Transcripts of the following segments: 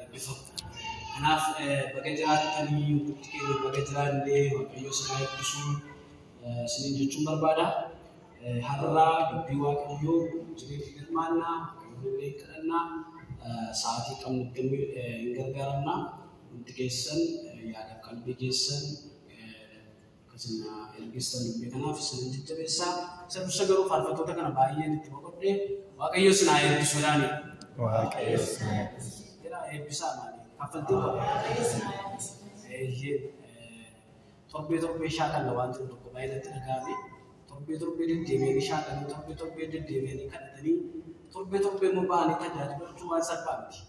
eebbifamu. Kanaaf bakka jiraatanii guutti keenya bakka jiraanillee Waaqayyo sana eebbisuu isiniin jechuun barbaada. Har'a dubbii Waaqayyoo jireenya hirmaannaa Waaqayyoollee kadhannaa sa'aatii qabnutti hin gargaaramna. Hundi keessan yaada qalbii keessan akkasuma ergistan dubbii kanaaf isin jajjabeessaa. Isa dursa garuu faarfattoota kana baay'een itti boqodhee Waaqayyo isin haa eebbisuudhaani. Waaqayyo isin haa eebbisu. Jedhaa eebbisaa maali? Kaffaltiin qaba. Torbee shaakalla waan jiru tokko baay'inatti dhaga'ame. Torbee deddeebi'anii shaakallii, torbee deddeebi'anii kadhatanii, torbee immoo ba'anii tajaajilachuu waan salphaa miti.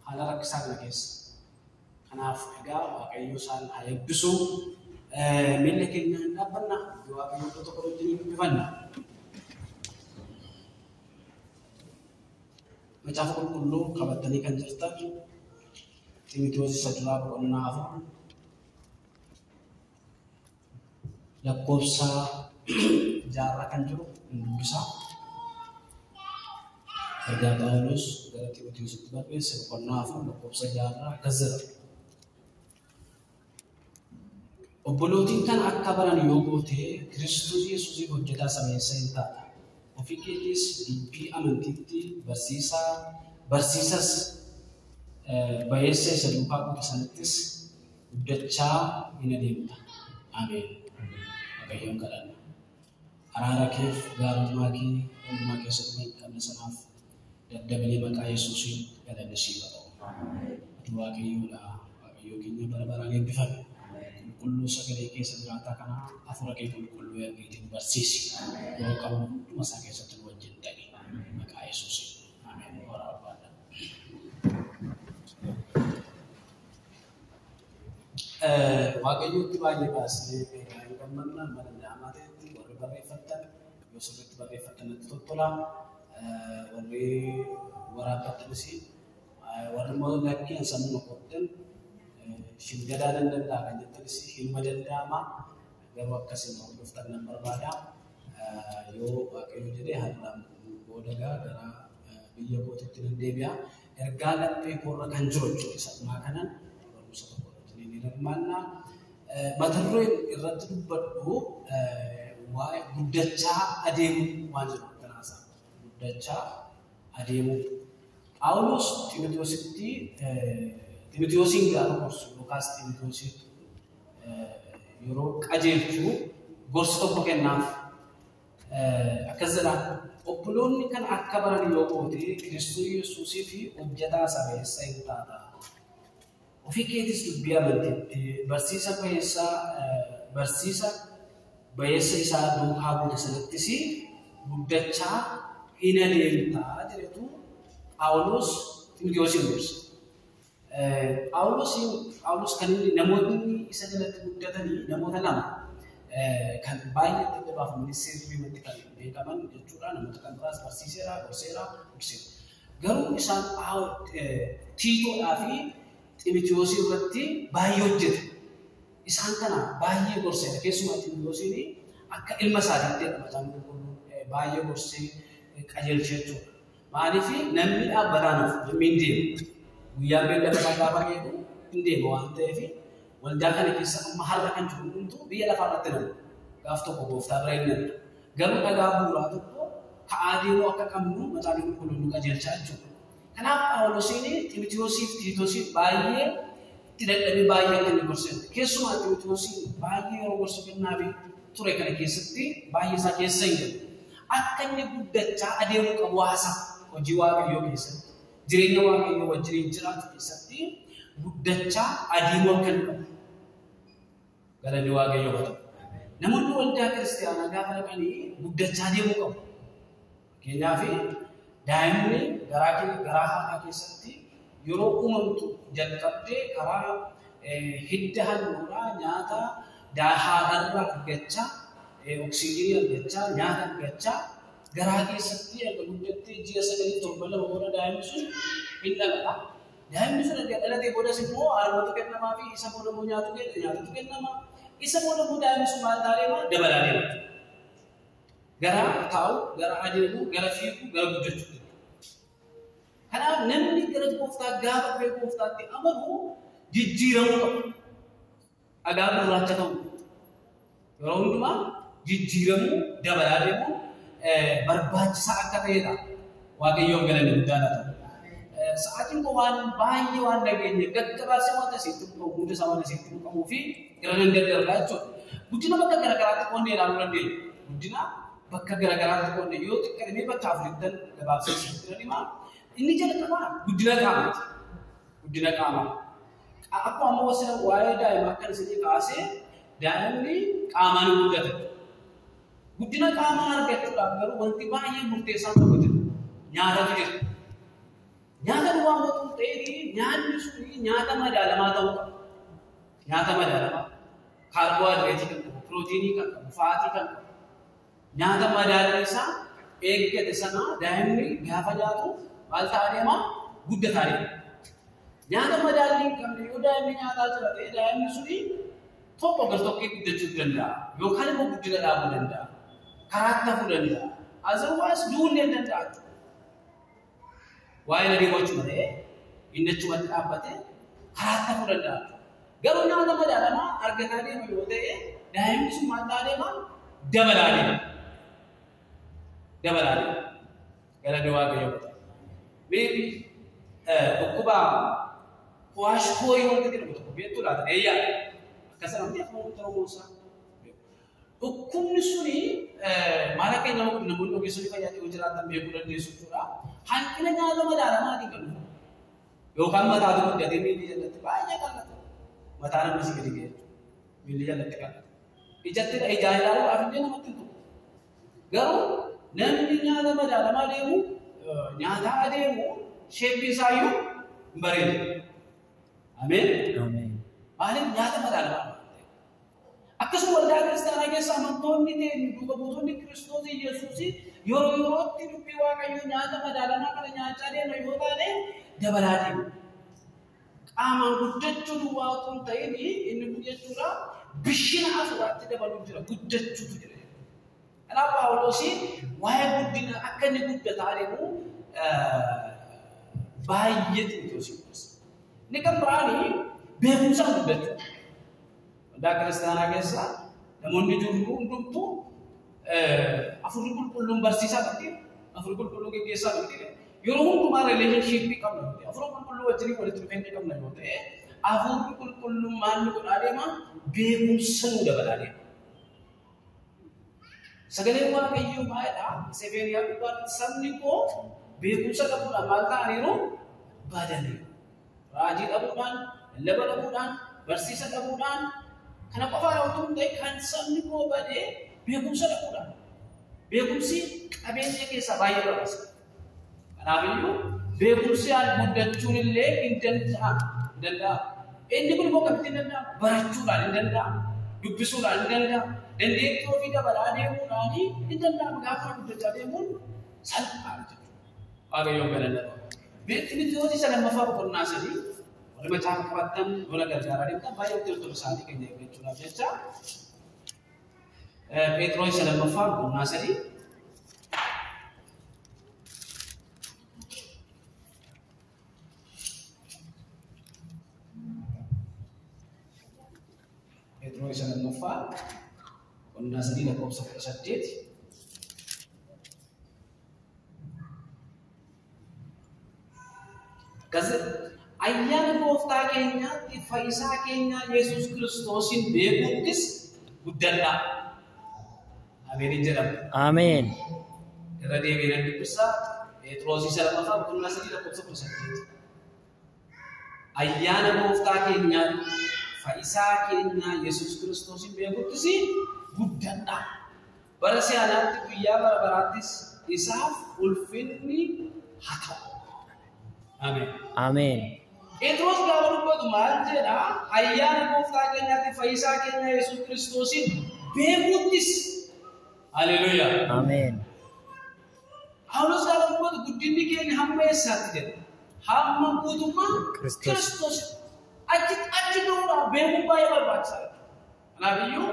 Haala rakkisaa kana keessa. Kanaaf egaa Waaqayyo isaan haa eebbisu. Miilla keenya hin dhaabbanna. Waaqayyo iddoo tokko wajjin dubbifanna. Macaafa qulqulluu qabatanii kan jirtan Xiimotewos isa duraa boqonnaa 4 lakkoofsa 6 kan jiru dubbisaa. Ergaa Phaawulos gara Xiimotewositti barreesse boqonnaa 4 lakkoofsa 6 akkas jedha. Obbolootiin kan akka baran yoo goote Kiristoos Yesuusiif hojjetaa sameessa hin taata. Ofii keetiis dubbii amantiitti barsiisas bayeessa isa duukaa goote sanattis guddachaa hin adeemta. Ameen. Waaqayyoon kadhanna. Araara keef gaarummaa kee hundumaa keessatti hin qabne sanaaf daddabilii maqaa Yesuusiin galanni siif haa ta'u. Ati Waaqayyoodha. Waaqayyoo keenya bara baraan eebbifame. Qulqulluu sagalee keessa jiraataa kana hafuura kee qulqulluu ergeetiin barsiisi. Yeroo qabu hunduma isaa keessatti nu wajjin ta'e maqaa Yesuusiin. Ameen. Warra barbaada. Waaqayyootti baay'ee baasnee beekaa hin gammannaa mana daamaa ta'etti warri barreeffattan yoo sirriitti barreeffattan natti toltola. Warri waraabbattanis warri immoo lakkeen sammuu qottan shinggadaa danda'a kan jettanis hilma danda'ama. Garuu akkasiin hordoftan nan barbaada. Yoo Waaqayyo jedhee har'aan booda gara biyya kootitti nan deebi'a. Ergaa laphee koorra kan jiru jechuudha. Sammuu kanaan barumsa tokko irratti ni hirmaannaa. Mata dureen irratti dubbadhu waa'ee guddachaa adeemuu waan jiru kanaasaa. Guddachaa adeemuu. Phaawulos Xiimotewosiin gaafa gorsu yookaas Xiimotewositti yeroo qajeelchuu gorsa tokko kennaaf. Akkas jedha. Obboloonni kan akka baran yoo goote Kiristoos Yesuusiif hojjetaa sameessa hin taata. Ofii keetis dubbii amantiitti barsiisa bayeessa isaa duukaa goote sanattis guddachaa hin adeemtaa jedhetu Phaawulos Xiimotewosiin gorsa. Phaawulos kan inni namoonni isa jalatti guddatanii namoota lama kan baay'ee itti baafamanii sirriimatti kan beekaman jechuudha. Namoota kan biraas barsiiseera, gorseera. Garuu isaan Tiitoodhaa fi Xiimotewos irratti baay'ee hojjete. Isaan kana baay'ee gorseera. Keessumaa Xiimotewosiin akka ilma isaatiitti Macaafa Qulqulluu baay'ee gorsee qajeelchee jechuudha. Maaliif namni dhaabbataan namni hin deemu. Guyyaa beellamaa gaafa geedu hin deemu waan ta'eef waldaa kana keessa amma har'a kan jiru hundumtuu biyya lafaa irratti namu. Gaaf tokko gooftaa bira hin namu. Garuu dhagaa bu'uuraa tokko ka'aa deemuu akka qabnu Macaafa Qulqulluun qajeelchaa jechuudha. Kanaaf Phaawulosiin Xiimotewosiif Tiitoosiif baay'ee itti dadhabee baay'ee akka inni gorseera. Keessumaa Xiimotewosiin baay'ee yeroo gorsa kennaafi ture kana keessatti baay'ee isaa keessa hin galu. Akka inni guddachaa adeemuu qabu haasa hojii Waaqayyoo keessatti. Jireenya Waaqayyoo wajjin jiraatu keessatti guddachaa adeemuu akka inni qabu. Galanni Waaqayyoo haa ta'u. Namoonni waldaa kiristaanaa gaafa dhaqanii guddachaa adeemuu qabu. Fakkeenyaaf daa'imni garaa haadhaa keessatti yeroo uumamtu jalqabdee karaa hidda handhuuraa nyaata haadharraa argachaa, oksijiinii argachaa, nyaata argachaa garaa keessatti erga guddattee ji'a 9-7 booda daa'imni sun hin dhalata. Daa'imni sun erga dhalatee boodas immoo haadhatu kennamaa fi isa booda immoo nyaatatu kennamaa. Isa booda immoo daa'imni sun maal taa'eema dabalaa deema. Gara taa'u, gara adeemu, gara fiigu, gara guddachuu. Kanaaf namni gara gooftaa gaafa dhufee gooftaatti amanu jijjiiramuu qaba. Dhagaa gurraacha ta'u yeroo hundumaa jijjiiramuu dabalaa deemuu barbaachisaa akka ta'edha. Waaqayyoon galanni guddaa ta'u. Sa'aatiin kun waan baay'ee waan nageenye gaggabaabsee waan asitti hunda isaa waan asitti qabuu fi gara nan daddargaa jechuudha. Guddina bakka garaagaraatti qoonnee ilaaluu dandeenya. Guddina bakka garaagaraatti qoonnee yoo xiqqaadhee bakka afurittan gabaabsee jira dhimaa. Inni jalqabaa guddina qaamaati. Guddina qaamaa. Akkuma amma wasina waa'ee daa'imaa kan isinii kaasee daa'imni qaamaan guddata. Guddina qaamaa argachuudhaaf garuu wanti baay'ee murteessaan tokko jira. Nyaatatu jira. Nyaata duwwaa mootuu ta'ee nyaanni suni nyaata madaalamaa ta'uu qaba. Nyaata madaalamaa. Kaarboohayidireetii kan qabu, pirootiinii kan qabu, faatii kan qabu. Nyaata madaalli isaa eeggate sana daa'imni gaafa nyaatu maal ta'aa deema? Guddataa deema. Nyaata madaalli hin qabne yoo daa'imni nyaataa jira ta'e daa'imni suni tokko gar-tokkee guddachuu danda'a. Yookaan immoo guddina dhaabuu danda'a. Karaatti hafuu danda'a. Azirwaas duunee danda'a. Waa'ee na deemachuu malee inni achumatti dhaabbatee karaatti hafuu danda'a. Garuu nyaata madaalamaa argataa deema yoo ta'e daa'imni sun maal ta'aa deema? Dabalaa deema. Dabalaa deema. Gara Waaqayyoo ta'e. Beebi dhukkuba waashkooyii wanta jedhamu tokko beektuu laata eeyyaa akkasuma beekamu ta'uu isaa. Dhukkubni suni maal akka nama kun namoonni ogeessonni fayyaa yoo jiraatan beekuu dandeessu jechuudha. Hanqina nyaata madaalamaatiin kan dhufu. Yookaan mataa tokko gadi miilli jalatti baay'ee qal'ata. Mataa namni si gadi geessu. Miilli jalatti qal'ata. Ijatti ijaan ilaaluudhaaf illee namatti hin tolu. Garuu namni nyaata madaalamaa deemu nyaata adeemu sheepii isaayyuu hin bareedu. Ameen. Maaliif nyaata madaalamaa? Akkasuma waldaa kiristaanaa keessa amantoonni duuka buutonni Kiristoos Yesuus yeroo yerootti dubbii Waaqayyoo nyaata madaalamaa kana nyaachaa deemu yoo taane dabalaa deemu. Qaamaan guddachuu duwwaa otoo hin ta'in inni kun jechuudha bishina afuraatti dabaluu jira guddachuutu jira. Kanaaf Phaawulos waa'ee guddina akka inni guddataa deemu baay'ee xiinxalsiifama. Inni kan biraanii beekumsaan guddachuu. Waldaa kiristaanaa keessa namoonni jiru hundumtuu afurri qulqulluun barsiisaa kan ta'e afurri qulqulluun gaggeessaa kan ta'e yeroo hundumaa rileeshnshiippii qabna yoo ta'e afurri qulqulluu wajjin walitti dhufeenya qabna yoo ta'e afurri qulqulluun maal nu godhaa deema beekumsa nu dabalaa deema. Sagalee Waaqayyoo baay'eedha. Sebeeniyaa gubbaatti sabni koo beekumsa dhabuudhaan maal ta'aniiru baadaniiru. Raajii dhabuudhaan, lallaba dhabuudhaan, barsiisa dhabuudhaan kana qofaa yoo ta'e kan sabni koo badee beekumsa dhabuudhaan. Beekumsi qabeenya keessaa baay'ee barbaachisa. Kanaafiyyuu beekumsaan guddachuun illee hin danda'amu. Inni kun immoo akkamitti hin danda'amu? Barachuudhaan hin danda'amu. Dubbisuudhaan hin danda'amu. Dandeettii ofii dabalaa deemuudhaan hin danda'amu. Gaafa guddachaa deemuun salphaadha jechuudha. Waaqayyoon galanna ta'u. Beektinitti isa lammaffaa boqonnaa sadii wal macaafa qabattan lola gargaaraa deemtan baay'ee hojjettoota isaatii keenya eeggachuudhaaf jecha Phexros isa lammaffaa boqonnaa sadii Phexros isa lammaffaa boqonnaa sadii lakkoofsa 18 ayyaana gooftaa keenyaatti fayyisaa keenya Yesuus Kiristoosin beekuuttis guddadhaa. Ameen jedhama. Ameen. Irra deebiin dubbisaa Phexros isa lammaffaa boqonnaa sadii lakkoofsa 18. Ayyaana gooftaa keenyaatti fayyisaa keenya Yesuus Kiristoosin beekuuttis guddadhaa. Bara si'anaatti guyyaa bara baraattis isaaf ulfinni haa ta'u. Ameen. Ameen. Phexros gaafa dubbatu maal jedha? Ayyaana gooftaa keenyaatti fayyisaa keenya Yesuus Kiristoosin beekuuttis. Haleluuyaa. Ameen. Phaawulos gaafa dubbatu guddinni keenya hamma eessaatti jedha? Hamma guutummaa Kiristoos. Achi gahuudhaaf beekuun baay'ee barbaachisaadha. Kanaafiyyuu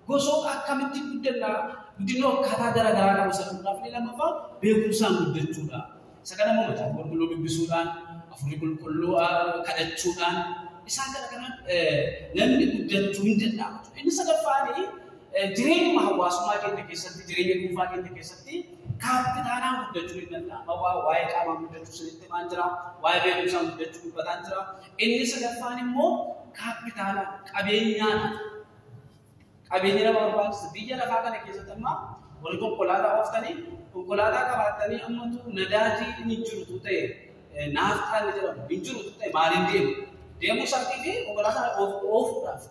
gosoota akkamitti guddannaa guddinoo akkaataa garaagaraa qabu sanuudhaaf ni lammaffaa beekumsaan guddachuudha. Isa kana mo macaafa qulqulluu dubbisuudhaan, hafuurri qulqulluu kadhachuudhaan isaan kana namni guddachuu hin danda'amu. Inni sadaffaani jireenya hawaasummaa keenya keessatti, jireenya dhuunfaa keenya keessatti kaapitaalaan guddachuu hin danda'amu. Waa'ee qaamaa guddachuu sirriitti maan jira, waa'ee beekumsaa guddachuu dubbataan jira. Inni sadaffaan immoo kaapitaalaan qabeenyaan qabeenya nama barbaachisa. Biyya lafaa kana keessatti amma warri konkolaataa ooftanii konkolaataa qabaatanii ammatu nadaajii ni jirutu ta'e naaftaan ni jedhamu hin jirutu ta'e maaliin deemu? Deemuu isaatii fi konkolaataa oofuudhaaf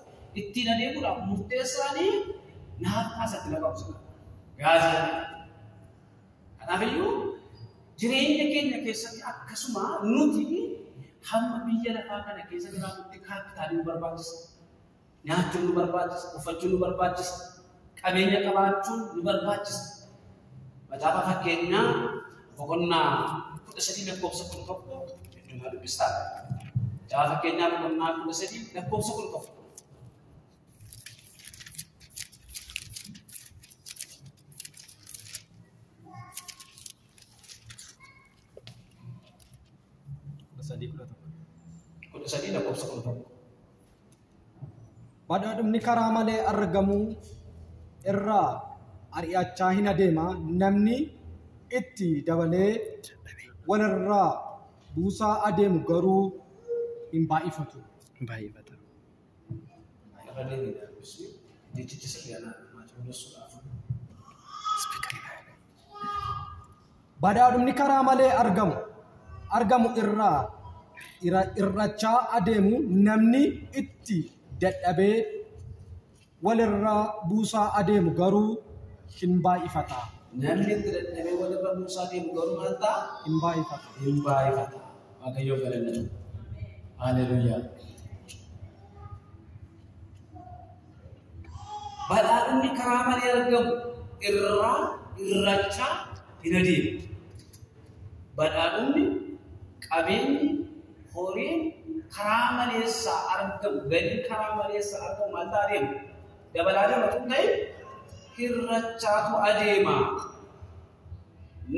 ittiin adeemuudhaaf murteessaanii naaftaa isatti naqamsiisa. Gaazii. Kanaafiyyuu jireenya keenya keessatti akkasuma nuti hamma biyya lafaa kana keessa jiraatutti kaapitaalii nu barbaachisa. Nyaachuun nu barbaachisa, uffachuun nu barbaachisa, qabeenya qabaachuun nu barbaachisa. Macaafa fakkeenyaa boqonnaa 13 lakkoofsa 11 idduma dubbistaa. Macaafa fakkeenyaa boqonnaa 13 lakkoofsa 11. Sadii lakkoofsa 11. Badhaadhumni karaa malee argamu irraa ari'achaa hin adeema, namni itti dabalee walirraa buusaa adeemu garuu hin baay'ifatu. Badhaadhumni karaa malee argamu irraa irrachaa adeemu, namni itti dadhabee walirraa buusaa adeemu garuu hin baay'ifata. Namni itti dadhabee walirraa buusaa adeemu garuu maal ta'a? Hin baay'ifata. Hin baay'ifata. Waaqayyoo galanna. Haleluuyaa. Badhaadhumni karaa malee argamu irrachaa hin adeemu. Badhaadhumni qabeenyi horiin karaa maleessaa argamu, galii karaa maleessaa argamu maal ta'a adeemu? Dabalaa dabatu ta'e hirrachaatu adeema.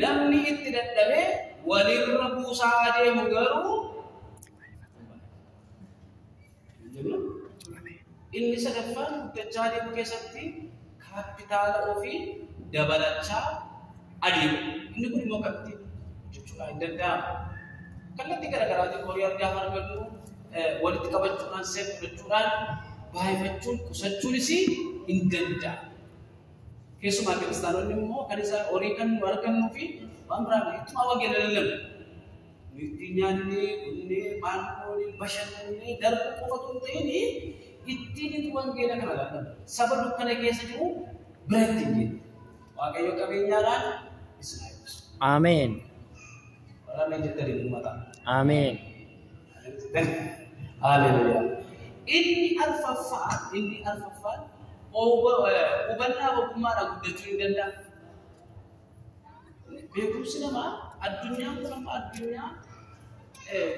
Namni itti dadhabee walirra buusaa adeemu garuu inni sadaffaan guddachaa adeemu keessatti kaapitaala ofii dabalachaa adeemu. Inni kun immoo akkamitti jechuudha hin danda'amu. Kallattii garaagaraatiin horii argaa argannu walitti qabachuudhaan seequudhaan baay'ifachuun qusachuunis hin danda'amu. Keessumaa kiristaanonni immoo kan isaan horii kan nu argannuu fi waan biraan ittuma wangeela lallabu. Nuti nyaannee, dhugnee, maalgoonee, bashannanee darbuu qofatu hin ta'in ittiin itti wangeela kana lallabu. Saba dukkana keessa jiru bira ittiin jenna. Waaqayyo qabeenyaadhaan isin haa eebbisu. Ameen. Amin. Haleluya. Inni alfaffaan hubannaa ogummaadhaan guddachuu hin danda'amu. Beekumsi namaa addunyaan kun amma addunyaa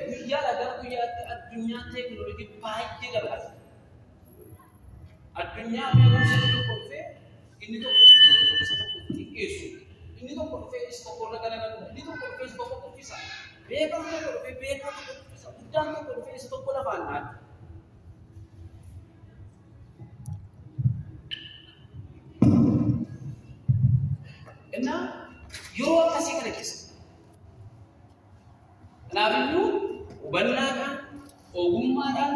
guyyaadhaa gara guyyaatti addunyaa teekinooloojii baay'ee dabalata. Addunyaa beekumsa tokko dhufee inni tokko xiqqeessu. Ini tuh profesi sekolah kadang-kadang, ini tuh profesi sekolah bisa. Betul bisa. Udah tuh profesi sekolah banget. Enak, yo kasih kerja. Kenapa itu? Ubanakan, ogumaran,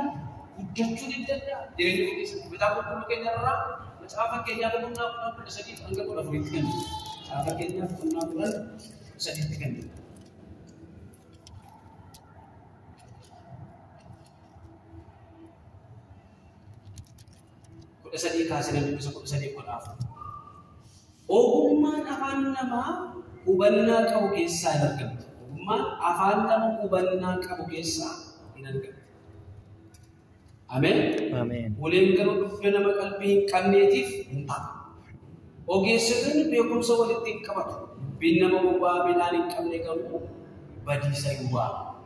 udah curi dada. Jadi betapa perlu kenyara, macam apa kenyara pun nak sedih, anggap udah berhenti. Akhirnya penampilan bisa dihentikan. Kuda sadii kaasanii dubbisa kuda sadii godhaaf. Ogummaan afaan namaa hubannaa qabu keessaa hin argamtu. Ogummaan afaan nama hubannaa qabu keessaa hin argamtu. Ameen. Ameen. Waliin garuu dubbii nama qalbii hin qabneetiif hin ta'a. Ogeessonni beekumsa walitti hin qabatu. Dubbiin nama boba'aa midhaan hin qabne garuu badiisa hin bu'aa.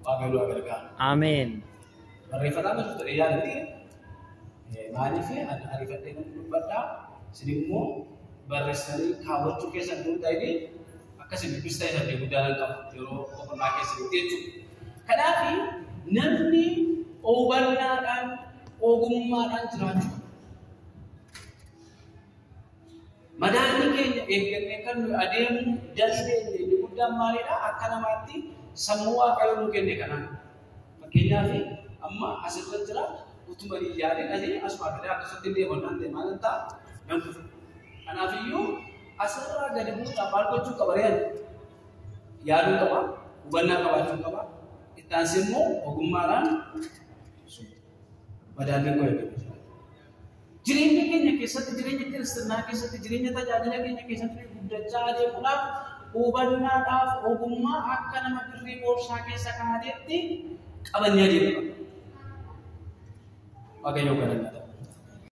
Waaqayyo haa gargaaru. Ameen. Barreeffamaa jirtu ta'e yaadatti maaliif ariifadhee kan dubbadhaa isin immoo barreessanii kaawwachuu keessan duun ta'ee akka akkasii birbista isa guddaan qabu yeroo boqonnaa keessatti jechuudha. Kanaaf namni hubannaadhaan ogummaadhaan jiraachuu madaallii keenya eeggannee kan nuyi adeemu dandeenye inni guddaan maalidha? Akka namaatti sammuu waaqayyoo nuu kenne kanaan. Fakkeenyaaf amma asirra jira utuma yaadeen asii asuma gadee akkasatti deemannaan deemaa kan ta'a nan kufu. Kanaafiyyuu asirraa gadi buusaa maal gochuu qaba re'an? Yaaduu qaba, hubannaa qabaachuu qaba. Itti aansee immoo ogummaadhaan madaalliin koo eeggatu. Jireenya keenya keessatti, jireenya kiristaanaa keessatti, jireenya tajaajila keenya keessatti guddachaa adeemuudhaaf hubannaadhaaf ogummaa akka nama birrii boorsaa keessa kaa'ateetti qabannee adeemudha. Waaqayyoo kadhannaa.